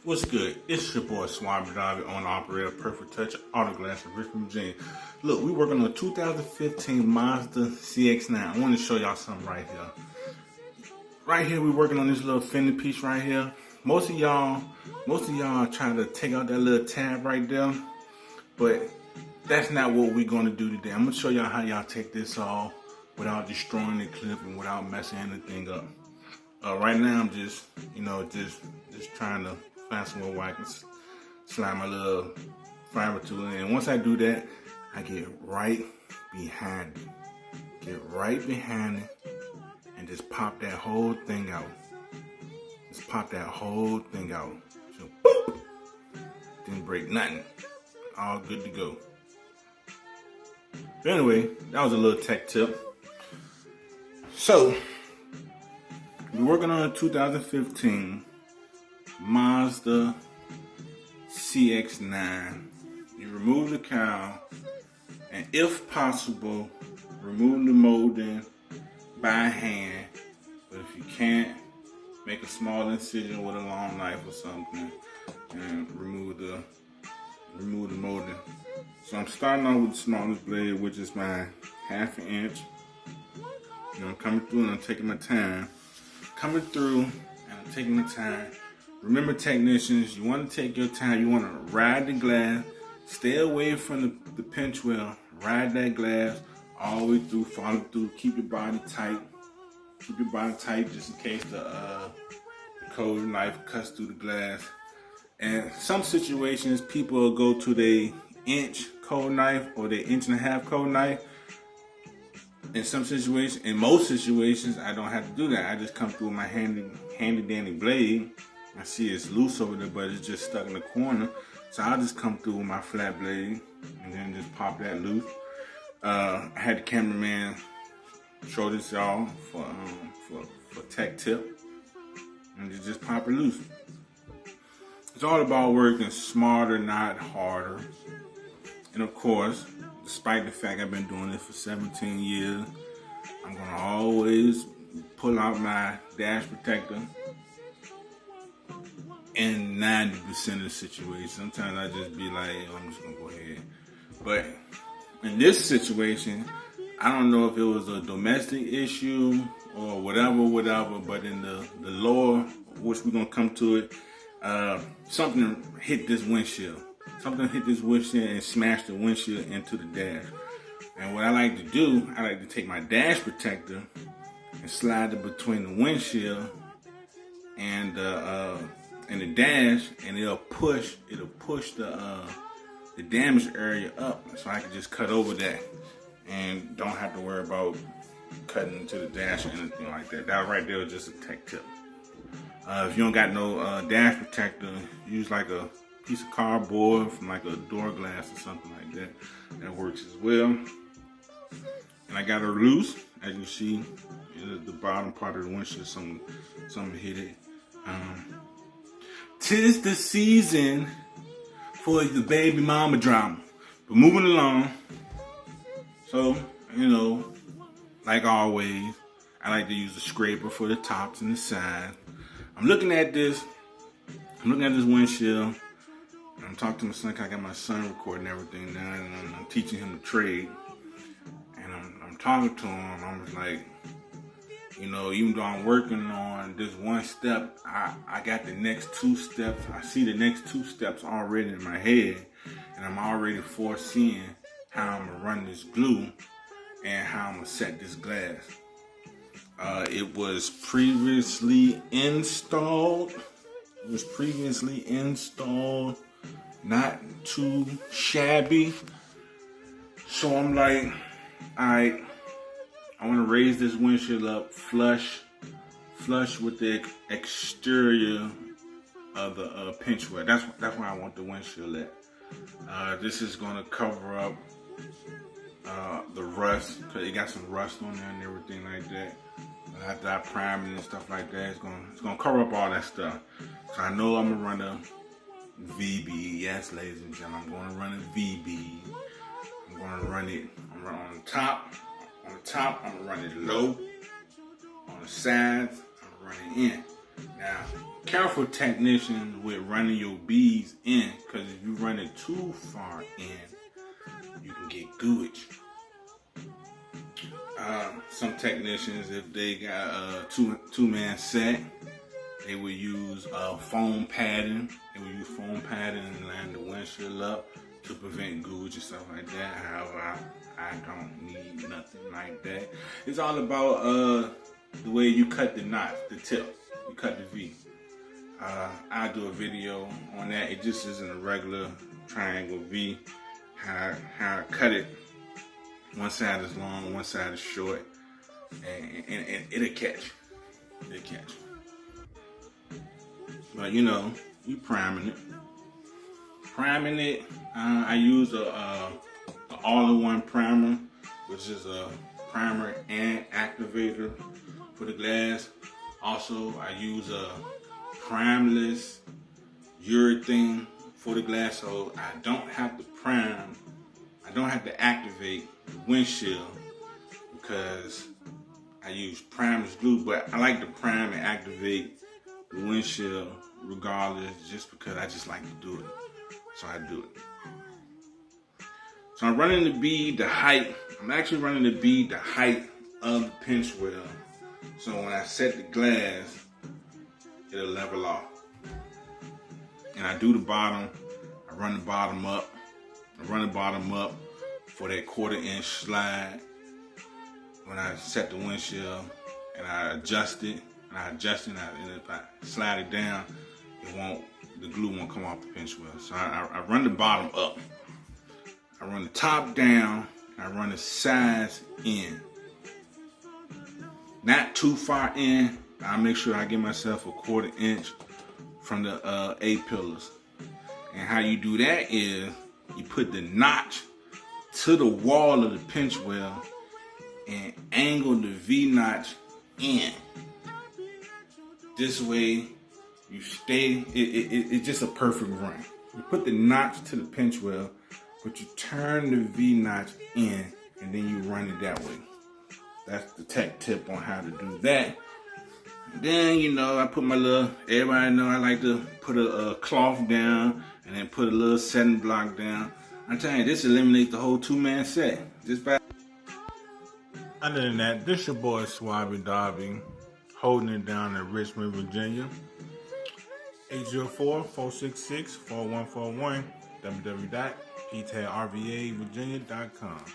What's good? It's your boy SwabiDabi, owner operator Perfect Touch Auto Glass in Richmond, Virginia. Look, we working on a 2015 Mazda CX-9. I want to show y'all something right here. Right here, we working on this little fender piece right here. Most of y'all are trying to take out that little tab right there, but that's not what we're going to do today. I'm going to show y'all how y'all take this off without destroying the clip and without messing anything up. Right now, I'm just trying to find somewhere where I can slide my little fiber tool in. And once I do that, I get right behind it. Get right behind it and just pop that whole thing out. Just pop that whole thing out. So, boop! Didn't break nothing. All good to go. But anyway, that was a little tech tip. So, we're working on a 2015 Mazda CX-9. You remove the cowl, and if possible, remove the molding by hand. But if you can't, make a small incision with a long knife or something, and remove the molding. So I'm starting off with the smallest blade, which is my 1/2 inch. And I'm coming through and I'm taking my time. Coming through and I'm taking my time. Remember, technicians, you want to take your time. You want to ride the glass. Stay away from the pinch wheel. Ride that glass all the way through. Follow through. Keep your body tight. Keep your body tight just in case the cold knife cuts through the glass. And some situations, people will go to the inch cold knife or the 1.5-inch cold knife. In most situations, I don't have to do that. I just come through with my handy dandy blade. I see it's loose over there, but it's just stuck in the corner. So I'll just come through with my flat blade and then just pop that loose. I had the cameraman show this y'all for tech tip, and you just pop it loose. It's all about working smarter, not harder. And of course, despite the fact I've been doing this for 17 years, I'm gonna always pull out my dash protector in 90% of the situation. Sometimes I just be like, I'm just gonna go ahead. But in this situation, I don't know if it was a domestic issue or whatever, but in the lower, which we're gonna come to it, something hit this windshield. Something hit this windshield and smashed the windshield into the dash. And what I like to do, I like to take my dash protector and slide it between the windshield and the dash, and it'll push the damaged area up, so I can just cut over that and don't have to worry about cutting into the dash or anything like that. That right there was just a tech tip. If you don't got no dash protector, use like a piece of cardboard from like a door glass or something like that. That works as well. And I got her loose. As you see, the bottom part of the windshield, something hit it. 'Tis the season for the baby mama drama. But moving along. So, like always, I like to use a scraper for the tops and the sides. I'm looking at this windshield. I'm talking to my son. I got my son recording everything now, and I'm teaching him the trade. And I'm talking to him. I'm just like, even though I'm working on this one step, I got the next 2 steps. I see the next 2 steps already in my head, and I'm already foreseeing how I'm gonna run this glue and how I'm gonna set this glass. It was previously installed. Not too shabby. So I'm like, alright, I want to raise this windshield up flush with the exterior of the pinch wheel. That's where I want the windshield at. This is going to cover up the rust, because it got some rust on there and everything like that. After I prime it and stuff like that, it's gonna cover up all that stuff. So I know I'm gonna run a VB. Yes, ladies and gentlemen, I'm gonna run a VB. I'm gonna run it. I'm gonna run on the top. On the top, I'm gonna run it low. On the sides, I'm gonna run it in. Now, careful technicians with running your beads in, because if you run it too far in, you can get gooage. Some technicians, if they got a two-man set, they will use foam padding. They will use foam padding and line the windshield up to prevent gooage and stuff like that. However, I don't need nothing like that. It's all about the way you cut the knot, the tip. You cut the V. I'll do a video on that. It just isn't a regular triangle V. How I cut it. One side is long, one side is short, and it'll catch. It'll catch. But you know, you priming it. Priming it, I use a all-in-one primer, which is a primer and activator for the glass. Also, I use a primeless urethane for the glass, so I don't have to prime. I don't have to activate the windshield because I use primeless glue, but I like to prime and activate the windshield regardless, just because I just like to do it. So I do it. So I'm running the bead, the height. I'm actually running the bead, the height of the pinch wheel. So when I set the glass, it'll level off. And I do the bottom. I run the bottom up. I run the bottom up for that 1/4 inch slide. When I set the windshield and I adjust it, and if I slide it down, the glue won't come off the pinch wheel. So I run the bottom up. I run the top down, and I run the sides in. Not too far in. I make sure I give myself a 1/4 inch from the A-pillars. And how you do that is you put the notch to the wall of the pinch wheel and angle the V-notch in. This way you stay, it's just a perfect run. You put the notch to the pinch wheel, but you turn the V-notch in and then you run it that way. That's the tech tip on how to do that. And then, you know, I put my everybody know I like to put a cloth down and then put a little setting block down. I'm telling you, this eliminates the whole two-man set. Other than that, this your boy SwabiDabi, holding it down in Richmond, Virginia. 804-466-4141, www.ptailrvavirginia.com.